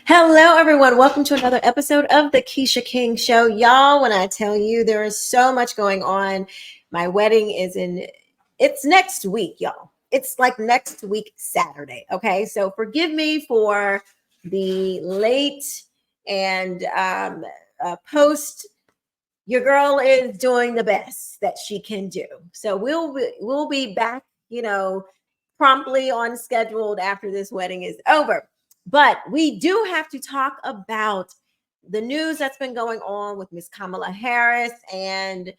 Hello, everyone. Welcome to another episode of the Quisha King Show. Y'all, when I tell you there is so much going on, my wedding it's next week, y'all. It's like next week, Saturday. Okay. So forgive me for the late and post. Your girl is doing the best that she can do. So we'll be back, promptly on scheduled after this wedding is over. But we do have to talk about the news that's been going on with Miss Kamala Harris and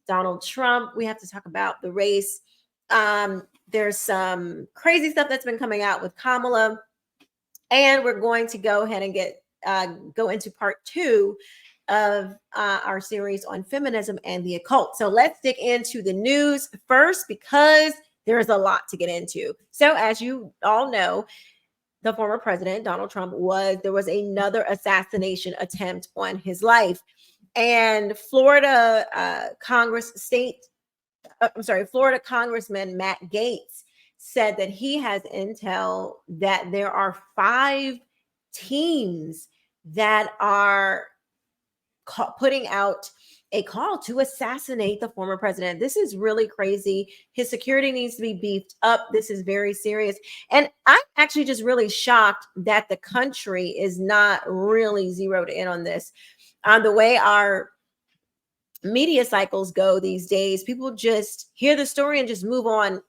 Donald Trump. We have to talk about the race. There's some crazy stuff that's been coming out with Kamala, and we're going to go ahead and go into part 2 of our series on feminism and the occult. So let's dig into the news first because there's a lot to get into. So as you all know, the former president, Donald Trump, there was another assassination attempt on his life. And Florida Congressman Matt Gaetz said that he has intel that there are 5 teams that are putting out a call to assassinate the former president. This is really crazy. His security needs to be beefed up. This is very serious. And I'm actually just really shocked that the country is not really zeroed in on this. The way our media cycles go these days, people just hear the story and just move on.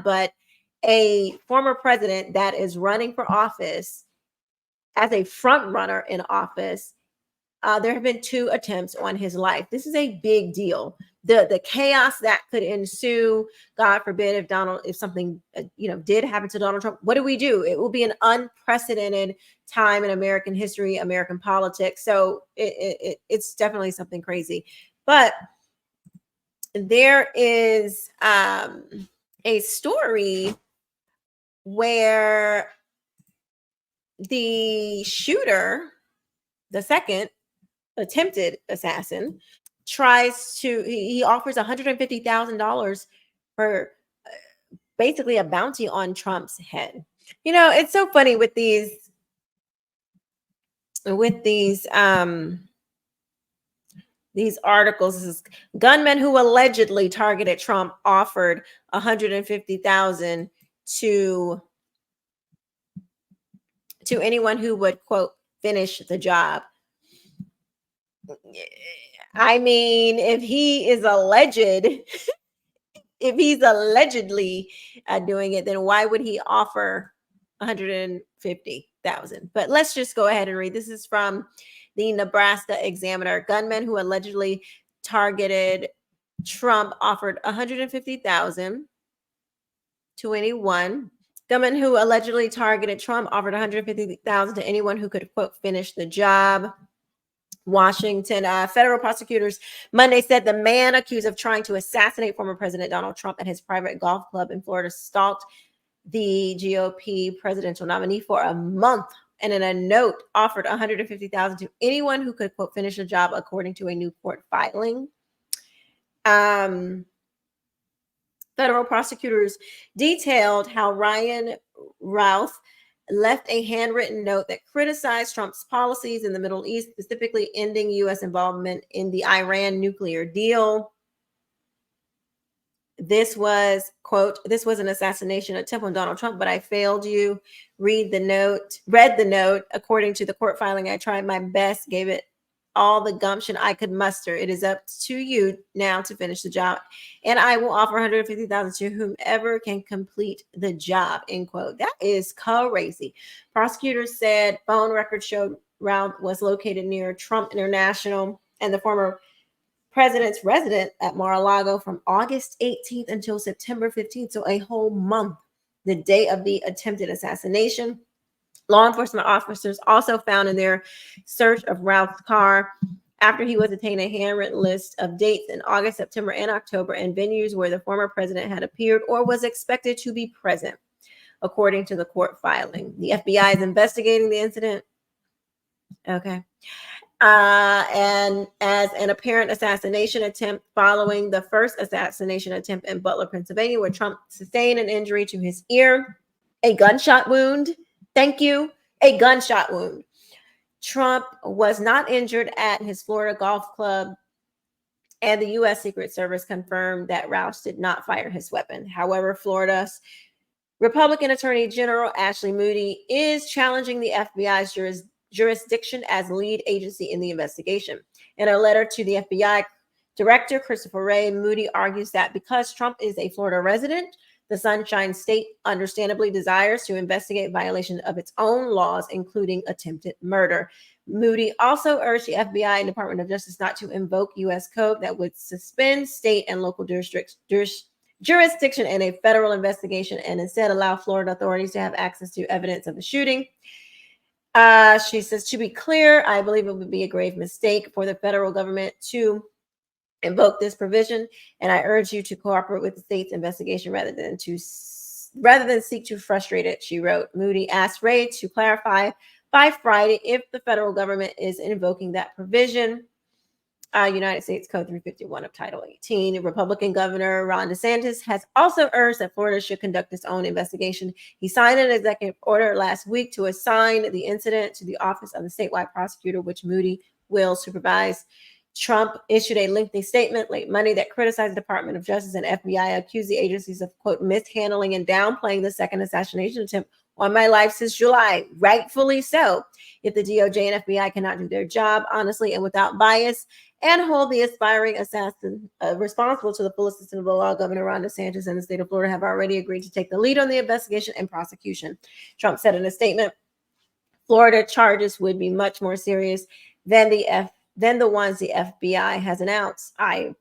But a former president that is running for office as a front runner in office, there have been 2 attempts on his life. This is a big deal. The chaos that could ensue, God forbid, if something did happen to Donald Trump, what do we do? It will be an unprecedented time in American history, American politics. So it's definitely something crazy. But there is a story where the shooter, the second attempted assassin, he offers $150,000 for basically a bounty on Trump's head. It's so funny with these articles. This is gunmen who allegedly targeted Trump offered $150,000 to anyone who would, quote, finish the job. I mean, if he's allegedly doing it, then why would he offer $150,000? But let's just go ahead and read. This is from the Nebraska Examiner. Gunmen who allegedly targeted Trump offered $150,000 to anyone. Gunmen who allegedly targeted Trump offered $150,000 to anyone who could, quote, finish the job. Washington federal prosecutors Monday said the man accused of trying to assassinate former President Donald Trump at his private golf club in Florida stalked the GOP presidential nominee for a month, and in a note offered $150,000 to anyone who could, quote, finish the job, according to a new court filing. Federal prosecutors detailed how Ryan Routh left a handwritten note that criticized Trump's policies in the Middle East, specifically ending U.S. involvement in the Iran nuclear deal. This was, quote, "This was an assassination attempt on Donald Trump, but I failed you. Read the note. According to the court filing, I tried my best, gave it all the gumption I could muster. It is up to you now to finish the job, and I will offer $150,000 to whomever can complete the job," end quote. That is crazy. Prosecutors said phone records showed Routh was located near Trump International and the former president's residence at Mar-a-Lago from August 18th until September 15th, so a whole month, the day of the attempted assassination. Law enforcement officers also found in their search of Routh's car, after he was detained, a handwritten list of dates in August, September, and October, and venues where the former president had appeared or was expected to be present, according to the court filing. The FBI is investigating the incident. Okay. And as an apparent assassination attempt following the first assassination attempt in Butler, Pennsylvania, where Trump sustained an injury to his ear, a gunshot wound. Thank you. a gunshot wound. Trump was not injured at his Florida golf club, and the U.S. Secret Service confirmed that Roush did not fire his weapon. However, Florida's Republican Attorney General Ashley Moody is challenging the FBI's jurisdiction as lead agency in the investigation. In a letter to the FBI Director Christopher Wray, Moody argues that because Trump is a Florida resident, the Sunshine State understandably desires to investigate violation of its own laws, including attempted murder. Moody also urged the FBI and Department of Justice not to invoke U.S. code that would suspend state and local jurisdiction in a federal investigation and instead allow Florida authorities to have access to evidence of the shooting. She says, to be clear, I believe it would be a grave mistake for the federal government to invoke this provision, and I urge you to cooperate with the state's investigation rather than seek to frustrate it, she wrote. Moody asked Wray to clarify by Friday if the federal government is invoking that provision. United States Code 351 of Title 18. Republican Governor Ron DeSantis has also urged that Florida should conduct its own investigation. He signed an executive order last week to assign the incident to the office of the statewide prosecutor, which Moody will supervise. Trump issued a lengthy statement late Monday that criticized the Department of Justice and FBI, accused the agencies of, quote, mishandling and downplaying the second assassination attempt on my life since July. Rightfully so. If the DOJ and FBI cannot do their job honestly and without bias and hold the aspiring assassin responsible to the full extent of the law, Governor Ron DeSantis and the state of Florida have already agreed to take the lead on the investigation and prosecution. Trump said in a statement, Florida charges would be much more serious than the ones the FBI has announced. I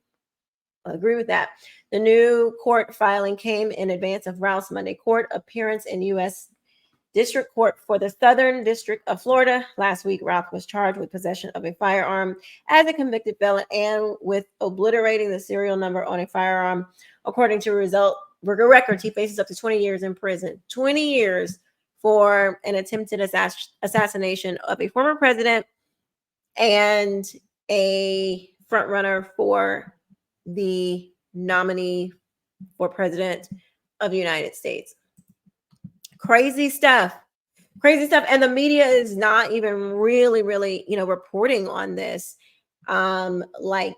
agree with that. The new court filing came in advance of Roush's Monday court appearance in U.S. District Court for the Southern District of Florida. Last week, Roush was charged with possession of a firearm as a convicted felon and with obliterating the serial number on a firearm. According to records, he faces up to 20 years in prison. 20 years for an attempted assassination of a former president and a frontrunner for the nominee for president of the United States. Crazy stuff. And the media is not even really, reporting on this. Like,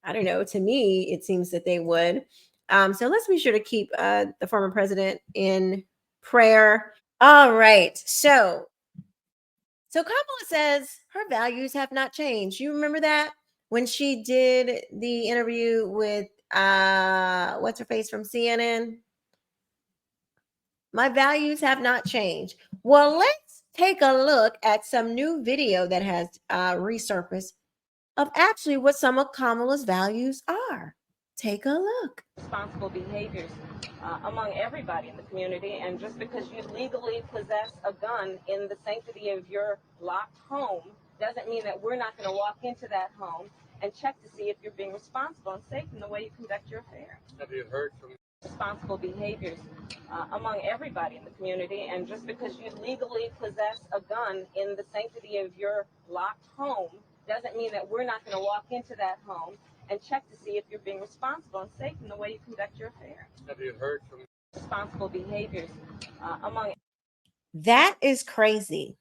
I don't know, to me, it seems that they would. So let's be sure to keep the former president in prayer. All right. So Kamala says her values have not changed. You remember that when she did the interview with what's her face from CNN? My values have not changed. Well, let's take a look at some new video that has resurfaced of actually what some of Kamala's values are. Take a look. Responsible behaviors among everybody in the community, and just because you legally possess a gun in the sanctity of your locked home doesn't mean that we're not going to walk into that home and check to see if you're being responsible and safe in the way you conduct your affairs. Have you heard from responsible behaviors among everybody in the community, and just because you legally possess a gun in the sanctity of your locked home doesn't mean that we're not going to walk into that home and check to see if you're being responsible and safe in the way you conduct your affairs. Have you heard from responsible behaviors among? That is crazy.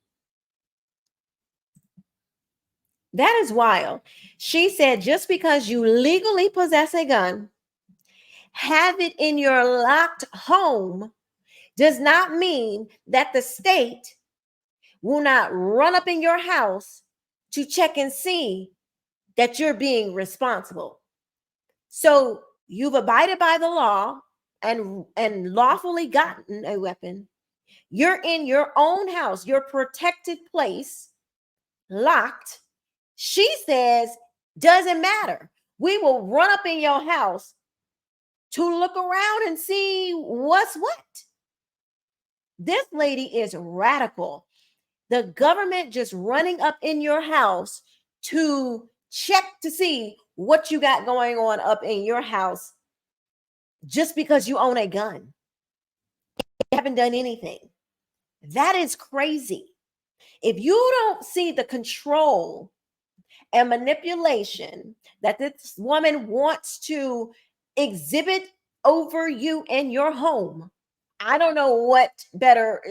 That is wild. She said, just because you legally possess a gun, have it in your locked home, does not mean that the state will not run up in your house to check and see that you're being responsible. So you've abided by the law and lawfully gotten a weapon. You're in your own house, your protected place, locked. She says, doesn't matter. We will run up in your house to look around and see what's what. This lady is radical. The government just running up in your house to check to see what you got going on up in your house just because you own a gun. You haven't done anything. That is crazy. If you don't see the control and manipulation that this woman wants to exhibit over you in your home, I don't know what better,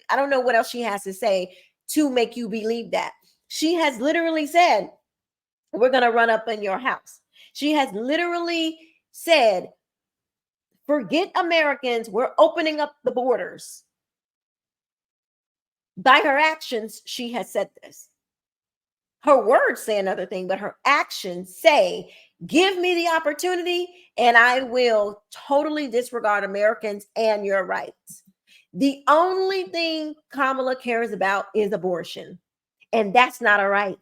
I don't know what else she has to say to make you believe that. She has literally said, we're going to run up in your house. She has literally said, forget Americans, we're opening up the borders. By her actions, she has said this. Her words say another thing, but her actions say, give me the opportunity and I will totally disregard Americans and your rights. The only thing Kamala cares about is abortion. And that's not a right.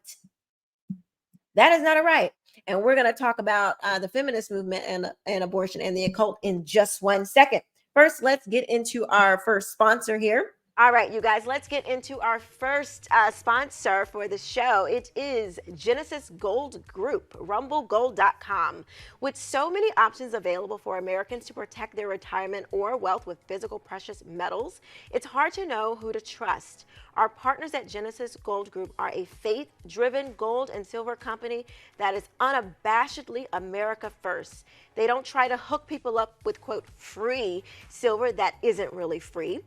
That is not a right. And we're going to talk about the feminist movement and abortion and the occult in just 1 second. First, let's get into our first sponsor here. All right, you guys, let's get into our first sponsor for the show. It is Genesis Gold Group, rumblegold.com. With so many options available for Americans to protect their retirement or wealth with physical precious metals, it's hard to know who to trust. Our partners at Genesis Gold Group are a faith-driven gold and silver company that is unabashedly America first. They don't try to hook people up with, quote, free silver that isn't really free.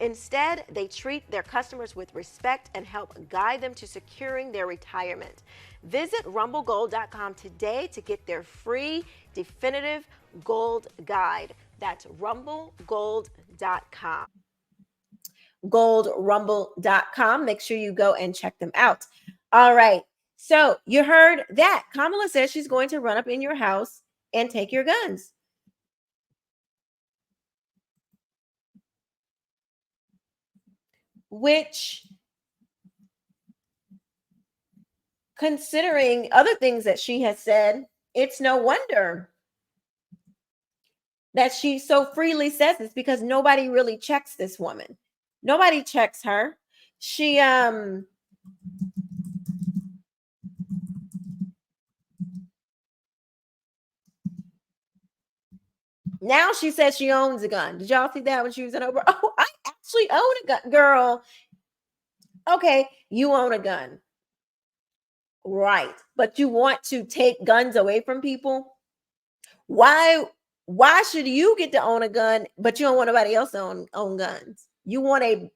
Instead, they treat their customers with respect and help guide them to securing their retirement. Visit rumblegold.com today to get their free definitive gold guide. That's rumblegold.com. Goldrumble.com. Make sure you go and check them out. All right. So you heard that. Kamala says she's going to run up in your house and take your guns. Which, considering other things that she has said, it's no wonder that she so freely says this, because nobody really checks this woman. Nobody checks her. She now she says she owns a gun. Did y'all see that when she was in Oprah? Oh, I actually own a gun. Girl, okay, you own a gun. Right. But you want to take guns away from people? Why should you get to own a gun, but you don't want nobody else to own guns? You want a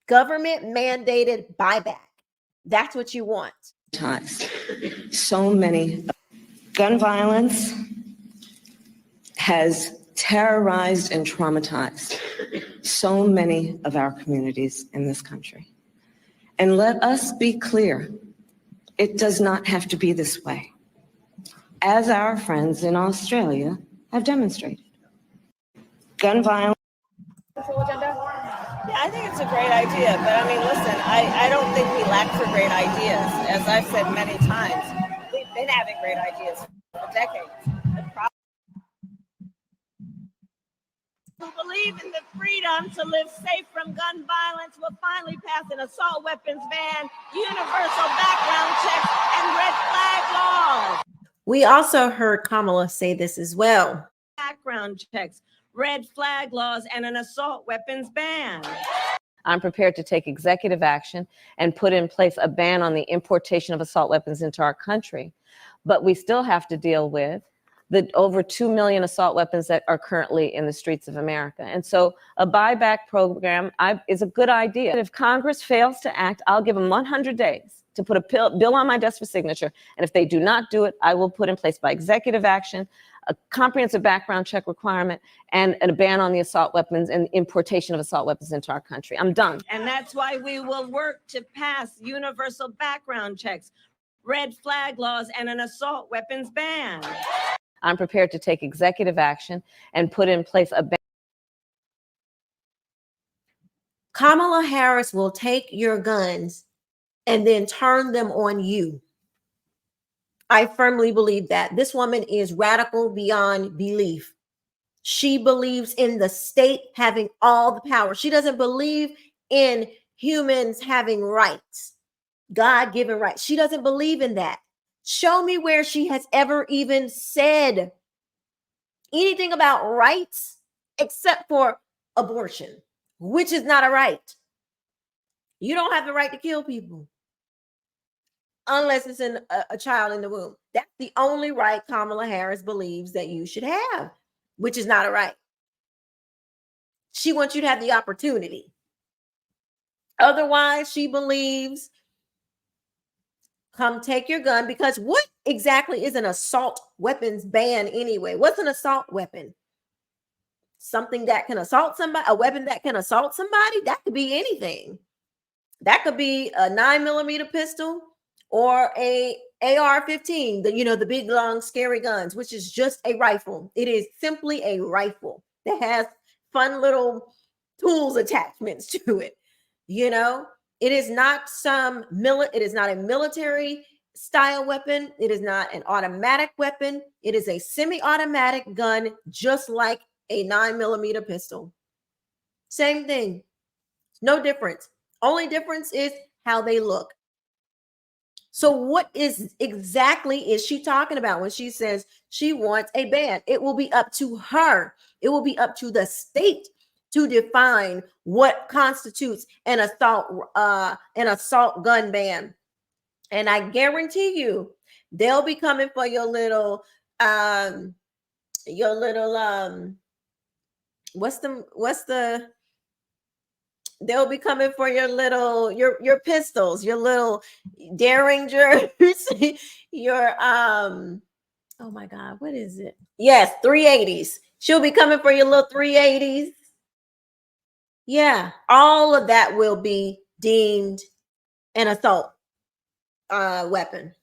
government mandated buyback. That's what you want. So many. Gun violence has terrorized and traumatized so many of our communities in this country. And let us be clear, it does not have to be this way, as our friends in Australia have demonstrated. Gun violence. Yeah, I think it's a great idea. But I mean, listen, I don't think we lack for great ideas. As I've said many times, we've been having great ideas for decades. Who believe in the freedom to live safe from gun violence will finally pass an assault weapons ban, universal background checks, and red flag laws. We also heard Kamala say this as well. Background checks, red flag laws, and an assault weapons ban. I'm prepared to take executive action and put in place a ban on the importation of assault weapons into our country. But we still have to deal with the over 2 million assault weapons that are currently in the streets of America. And so a buyback program is a good idea. If Congress fails to act, I'll give them 100 days to put a bill on my desk for signature. And if they do not do it, I will put in place by executive action a comprehensive background check requirement and a ban on the assault weapons and importation of assault weapons into our country. I'm done. And that's why we will work to pass universal background checks, red flag laws, and an assault weapons ban. I'm prepared to take executive action and put in place a ban. Kamala Harris will take your guns and then turn them on you. I firmly believe that. This woman is radical beyond belief. She believes in the state having all the power. She doesn't believe in humans having rights, God-given rights. She doesn't believe in that. Show me where she has ever even said anything about rights except for abortion, which is not a right. You don't have the right to kill people unless it's in a child in the womb. That's the only right Kamala Harris believes that you should have, which is not a right. She wants you to have the opportunity. Otherwise, she believes, come take your gun, because what exactly is an assault weapons ban anyway? What's an assault weapon? Something that can assault somebody, a weapon that can assault somebody? That could be anything. That could be a 9mm pistol or a AR-15, the big, long, scary guns, which is just a rifle. It is simply a rifle that has fun little tools attachments to it. It is not it is not a military style weapon. It is not an automatic weapon. It is a semi-automatic gun, just like a 9mm pistol. Same thing. No difference. Only difference is how they look. So what exactly is she talking about when she says she wants a ban? It will be up to her. It will be up to the state to define what constitutes an assault gun ban. And I guarantee you, they'll be coming for your little they'll be coming for your pistols, your little derringers, your oh my God, what is it? Yes, 380s. She'll be coming for your little 380s. Yeah, all of that will be deemed an assault weapon.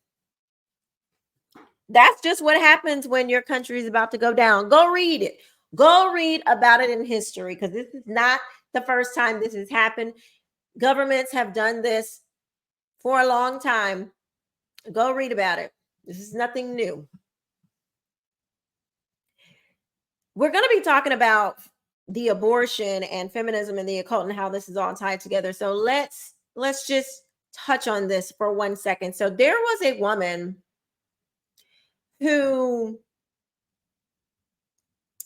That's just what happens when your country is about to go down. Go read it. Go read about it in history, because this is not the first time this has happened. Governments have done this for a long time. Go read about it. This is nothing new. We're going to be talking about the abortion and feminism and the occult and how this is all tied together. So let's just touch on this for 1 second. So there was a woman who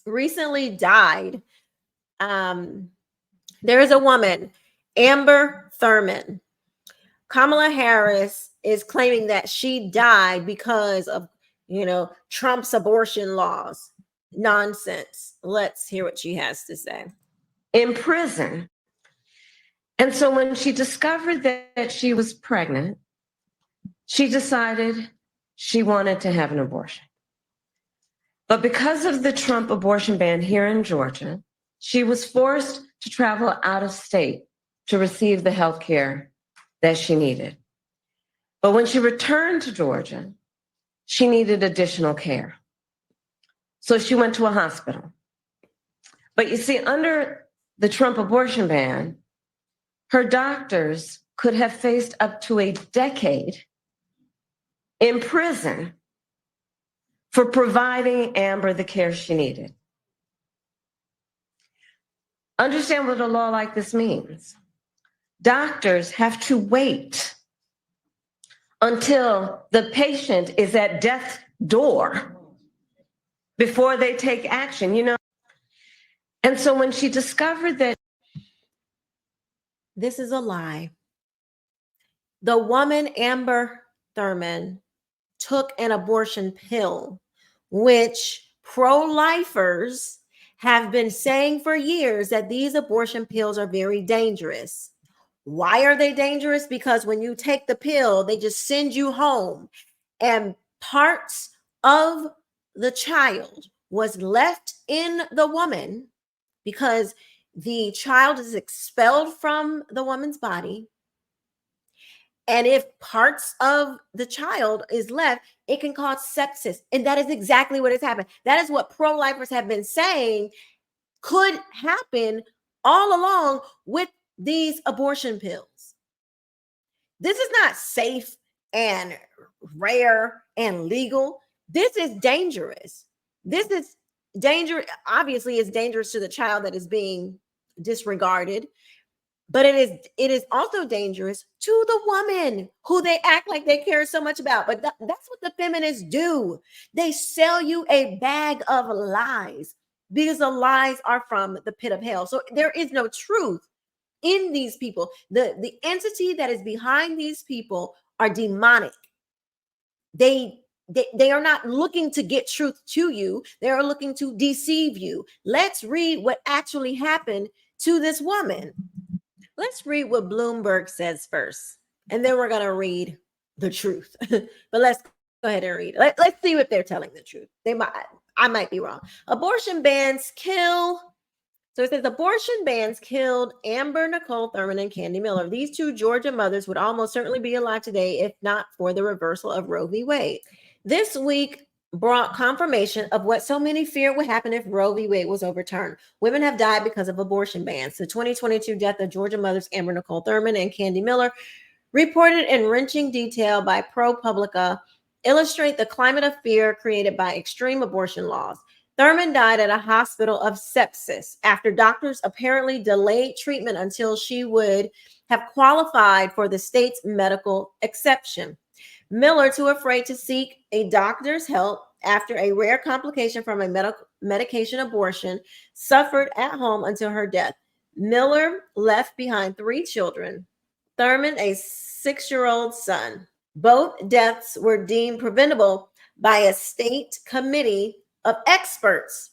recently died. There is a woman, Amber Thurman. Kamala Harris is claiming that she died because of, Trump's abortion laws. Nonsense. Let's hear what she has to say. In prison. And so when she discovered that she was pregnant, she decided she wanted to have an abortion. But because of the Trump abortion ban here in Georgia, she was forced to travel out of state to receive the health care that she needed. But when she returned to Georgia, she needed additional care. So she went to a hospital. But you see, under the Trump abortion ban, her doctors could have faced up to a decade in prison for providing Amber the care she needed. Understand what a law like this means. Doctors have to wait until the patient is at death's door before they take action, And so when she discovered that this is a lie, the woman, Amber Thurman, took an abortion pill, which pro-lifers have been saying for years that these abortion pills are very dangerous. Why are they dangerous? Because when you take the pill, they just send you home, and parts of the child was left in the woman because the child is expelled from the woman's body. And if parts of the child is left, it can cause sepsis. And that is exactly what has happened. That is what pro-lifers have been saying could happen all along with these abortion pills. This is not safe and rare and legal. This is dangerous. This is dangerous. Obviously, it's dangerous to the child that is being disregarded. But it is also dangerous to the woman who they act like they care so much about. But that's what the feminists do. They sell you a bag of lies because the lies are from the pit of hell. So there is no truth in these people. The entity that is behind these people are demonic. They are not looking to get truth to you. They are looking to deceive you. Let's read what actually happened to this woman. Let's read what Bloomberg says first, and then we're going to read the truth. But let's go ahead and read it. Let's see if they're telling the truth. I might be wrong. Abortion bans kill. So it says abortion bans killed Amber Nicole Thurman and Candy Miller. These two Georgia mothers would almost certainly be alive today if not for the reversal of Roe v. Wade. This week brought confirmation of what so many feared would happen if Roe v. Wade was overturned. Women have died because of abortion bans. The 2022 death of Georgia mothers Amber Nicole Thurman and Candy Miller, reported in wrenching detail by ProPublica, illustrate the climate of fear created by extreme abortion laws. Thurman died at a hospital of sepsis after doctors apparently delayed treatment until she would have qualified for the state's medical exception. Miller, too afraid to seek a doctor's help after a rare complication from a medication abortion, suffered at home until her death. Miller left behind 3 children. Thurman, a 6-year-old son. Both deaths were deemed preventable by a state committee of experts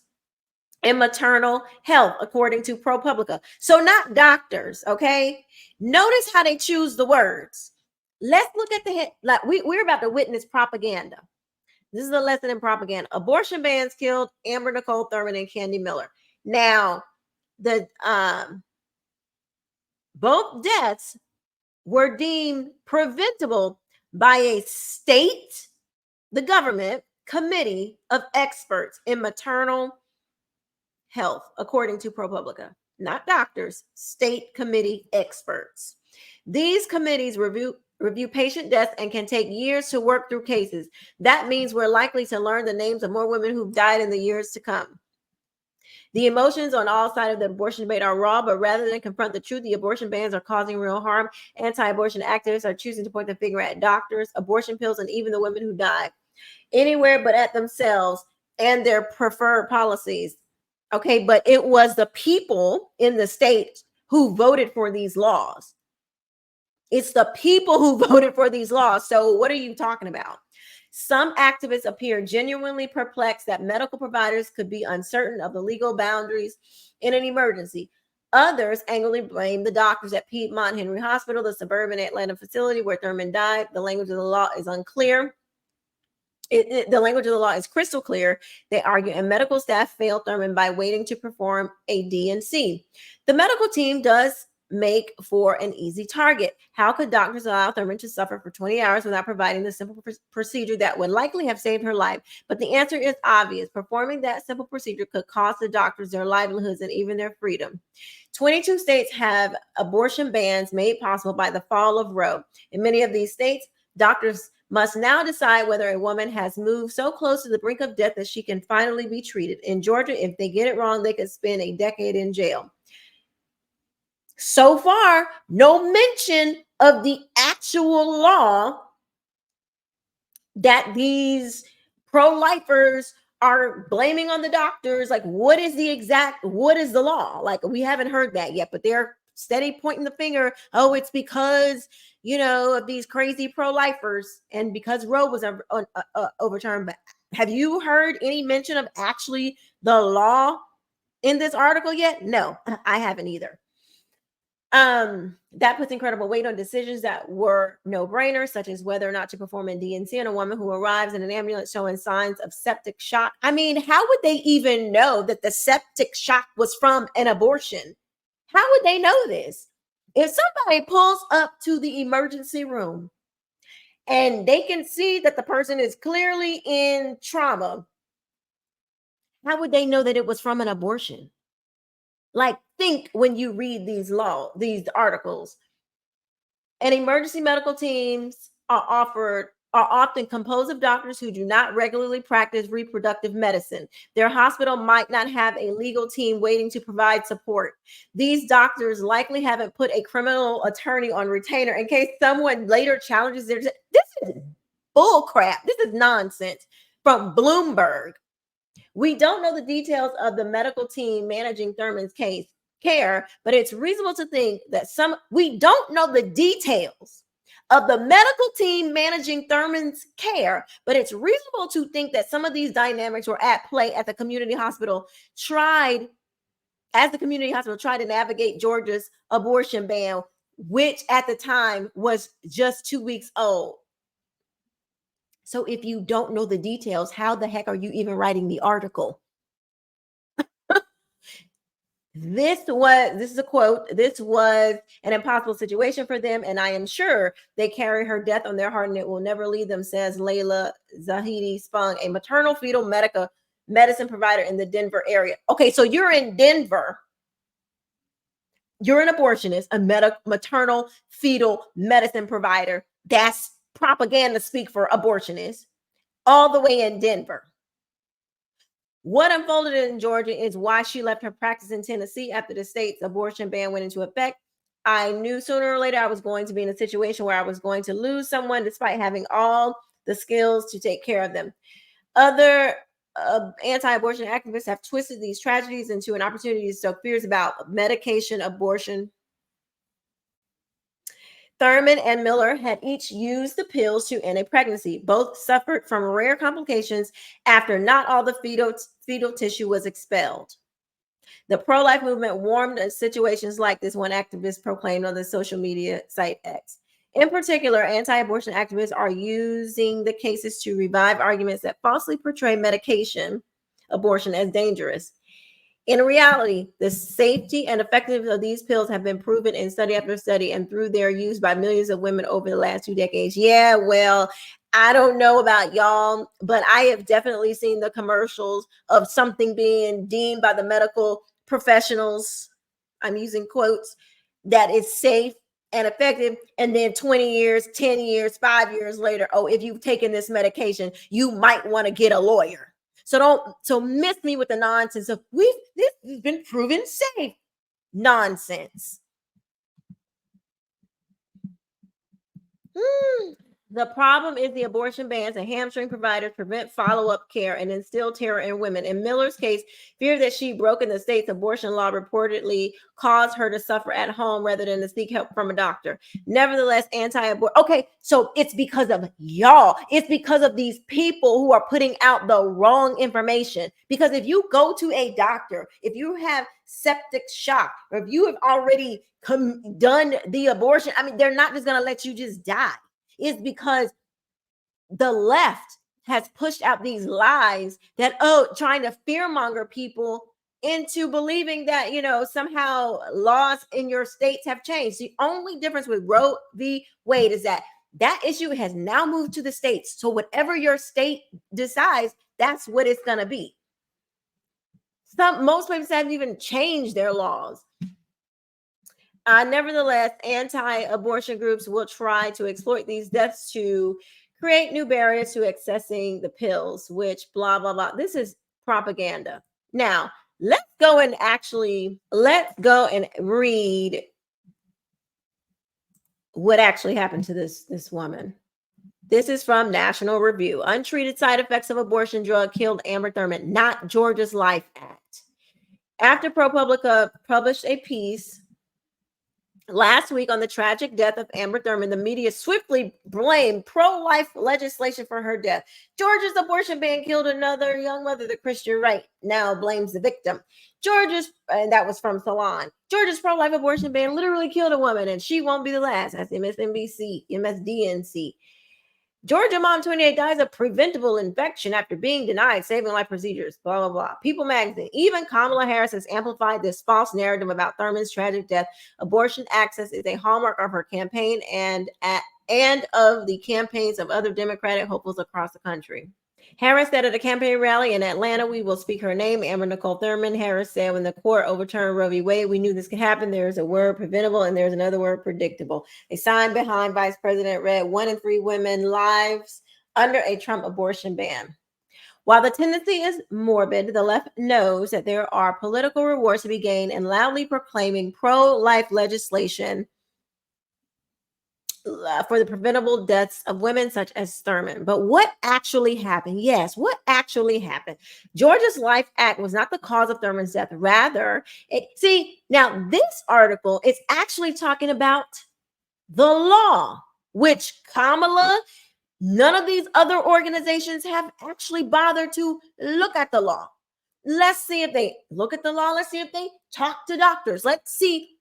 in maternal health, according to ProPublica. So not doctors, okay? Notice how they choose the words. Let's look at the hit. Like we're about to witness propaganda. This is a lesson in propaganda. Abortion bans killed Amber Nicole Thurman and Candy Miller. Now, the both deaths were deemed preventable by a state, the government, committee of experts in maternal health, according to ProPublica. Not doctors, state committee experts. These committees review patient deaths and can take years to work through cases. That means we're likely to learn the names of more women who've died in the years to come. The emotions on all sides of the abortion debate are raw, but rather than confront the truth, the abortion bans are causing real harm. Anti-abortion activists are choosing to point the finger at doctors, abortion pills, and even the women who died. Anywhere but at themselves and their preferred policies. Okay, but it was the people in the state who voted for these laws. It's the people who voted for these laws. So what are you talking about? Some activists appear genuinely perplexed that medical providers could be uncertain of the legal boundaries in an emergency. Others angrily blame the doctors at Piedmont Henry Hospital, the suburban Atlanta facility where Thurman died. The language of the law is unclear. The language of the law is crystal clear, they argue, and medical staff failed Thurman by waiting to perform a D&C. The medical team does make for an easy target. How could doctors allow Thurman to suffer for 20 hours without providing the simple procedure that would likely have saved her life? But the answer is obvious. Performing that simple procedure could cost the doctors their livelihoods and even their freedom. 22 states have abortion bans made possible by the fall of Roe. In many of these states, doctors must now decide whether a woman has moved so close to the brink of death that she can finally be treated. In Georgia, if they get it wrong, they could spend a decade in jail. So far, no mention of the actual law that these pro-lifers are blaming on the doctors. Like, what is the law? Like, we haven't heard that yet, but they're steady pointing the finger. Oh, it's because, of these crazy pro-lifers and because Roe was overturned. But have you heard any mention of actually the law in this article yet? No, I haven't either. That puts incredible weight on decisions that were no-brainers, such as whether or not to perform a D&C on a woman who arrives in an ambulance showing signs of septic shock. I mean, how would they even know that the septic shock was from an abortion? How would they know this? If somebody pulls up to the emergency room and they can see that the person is clearly in trauma, how would they know that it was from an abortion? Like, think when you read these articles. And emergency medical teams are often composed of doctors who do not regularly practice reproductive medicine. Their hospital might not have a legal team waiting to provide support. These doctors likely haven't put a criminal attorney on retainer in case someone later challenges their. This is bull crap. This is nonsense from Bloomberg. We don't know the details of the medical team managing Thurman's care, but it's reasonable to think that we don't know the details of the medical team managing Thurman's care, but it's reasonable to think that some of these dynamics were at play at the community hospital tried as the community hospital tried to navigate Georgia's abortion ban, which at the time was just 2 weeks old. So if you don't know the details, how the heck are you even writing the article? This is a quote. This was an impossible situation for them, and I am sure they carry her death on their heart and it will never leave them, says Layla Zahidi Spung, a maternal fetal medicine provider in the Denver area. Okay, so you're in Denver. You're an abortionist, a maternal fetal medicine provider. That's propaganda speak for abortionists, all the way in Denver. What unfolded in Georgia is why she left her practice in Tennessee after the state's abortion ban went into effect. I knew sooner or later I was going to be in a situation where I was going to lose someone despite having all the skills to take care of them. Other anti-abortion activists have twisted these tragedies into an opportunity to stoke fears about medication abortion. Thurman and Miller had each used the pills to end a pregnancy. Both suffered from rare complications after not all the fetal tissue was expelled. The pro-life movement warned of situations like this, one activist proclaimed on the social media site X. In particular, anti-abortion activists are using the cases to revive arguments that falsely portray medication abortion as dangerous. In reality, the safety and effectiveness of these pills have been proven in study after study and through their use by millions of women over the last 2 decades. Yeah, well, I don't know about y'all, but I have definitely seen the commercials of something being deemed by the medical professionals, I'm using quotes, that is safe and effective. And then 20 years, 10 years, 5 years later, oh, if you've taken this medication, you might want to get a lawyer. So miss me with the nonsense of this has been proven safe. Nonsense. The problem is the abortion bans and hamstring providers prevent follow-up care and instill terror in women. In Miller's case, fear that she broken the state's abortion law reportedly caused her to suffer at home rather than to seek help from a doctor. Nevertheless, anti-abortion. Okay, so it's because of y'all. It's because of these people who are putting out the wrong information. Because if you go to a doctor, if you have septic shock, or if you have already done the abortion, I mean, they're not just going to let you just die. It's because the left has pushed out these lies that, trying to fearmonger people into believing that, somehow laws in your states have changed. The only difference with Roe v. Wade is that issue has now moved to the states. So whatever your state decides, that's what it's going to be. Most places haven't even changed their laws. Nevertheless, anti-abortion groups will try to exploit these deaths to create new barriers to accessing the pills, which blah, blah, blah. This is propaganda. Now, let's go and read what actually happened to this woman. This is from National Review. Untreated side effects of abortion drug killed Amber Thurman, not Georgia's Life Act. After ProPublica published a piece last week on the tragic death of Amber Thurman, the media swiftly blamed pro-life legislation for her death. Georgia's abortion ban killed another young mother. The Christian right now blames the victim. And that was from Salon. Georgia's pro-life abortion ban literally killed a woman, and she won't be the last. That's MSDNC. Georgia mom 28 dies of preventable infection after being denied saving life procedures, blah, blah, blah. People magazine. Even Kamala Harris has amplified this false narrative about Thurman's tragic death. Abortion access is a hallmark of her campaign and of the campaigns of other Democratic hopefuls across the country. Harris said at a campaign rally in Atlanta, "We will speak her name, Amber Nicole Thurman." Harris said, "When the court overturned Roe v. Wade, we knew this could happen. There's a word preventable and there's another word predictable." A sign behind Vice President read, "1 in 3 women lives under a Trump abortion ban." While the tendency is morbid, the left knows that there are political rewards to be gained in loudly proclaiming pro-life legislation for the preventable deaths of women such as Thurman. But what actually happened? Yes, what actually happened? Georgia's Life Act was not the cause of Thurman's death. Rather, now this article is actually talking about the law, which Kamala, none of these other organizations have actually bothered to look at the law. Let's see if they look at the law. Let's see if they talk to doctors. Let's see,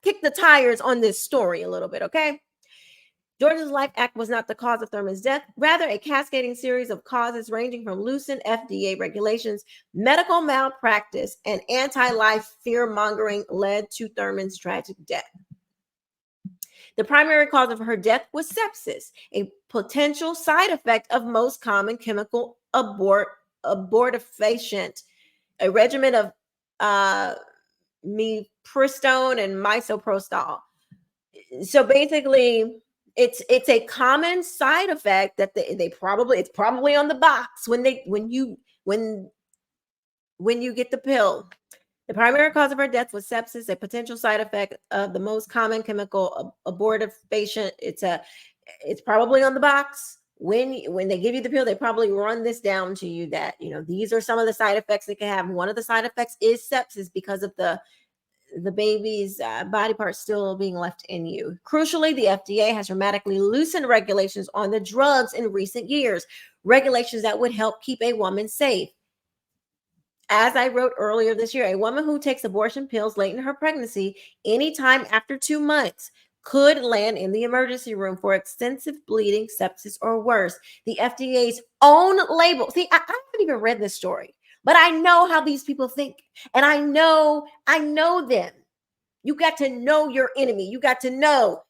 kick the tires on this story a little bit, okay? Georgia's Life Act was not the cause of Thurman's death, rather a cascading series of causes ranging from loosened FDA regulations, medical malpractice, and anti-life fear-mongering led to Thurman's tragic death. The primary cause of her death was sepsis, a potential side effect of most common chemical abortifacient, a regimen of mifepristone and misoprostol. So basically, it's a common side effect that it's probably on the box when you get the pill. The primary cause of her death was sepsis, a potential side effect of the most common chemical abortifacient. It's probably on the box. When they give you the pill, they probably run this down to you that, these are some of the side effects it can have. One of the side effects is sepsis because of the baby's body parts still being left in you. Crucially, the FDA has dramatically loosened regulations on the drugs in recent years, regulations that would help keep a woman safe. As I wrote earlier this year, a woman who takes abortion pills late in her pregnancy, anytime after 2 months, could land in the emergency room for extensive bleeding, sepsis, or worse. The FDA's own label. See, I haven't even read this story, but I know how these people think, and I know them. You got to know your enemy. You got to know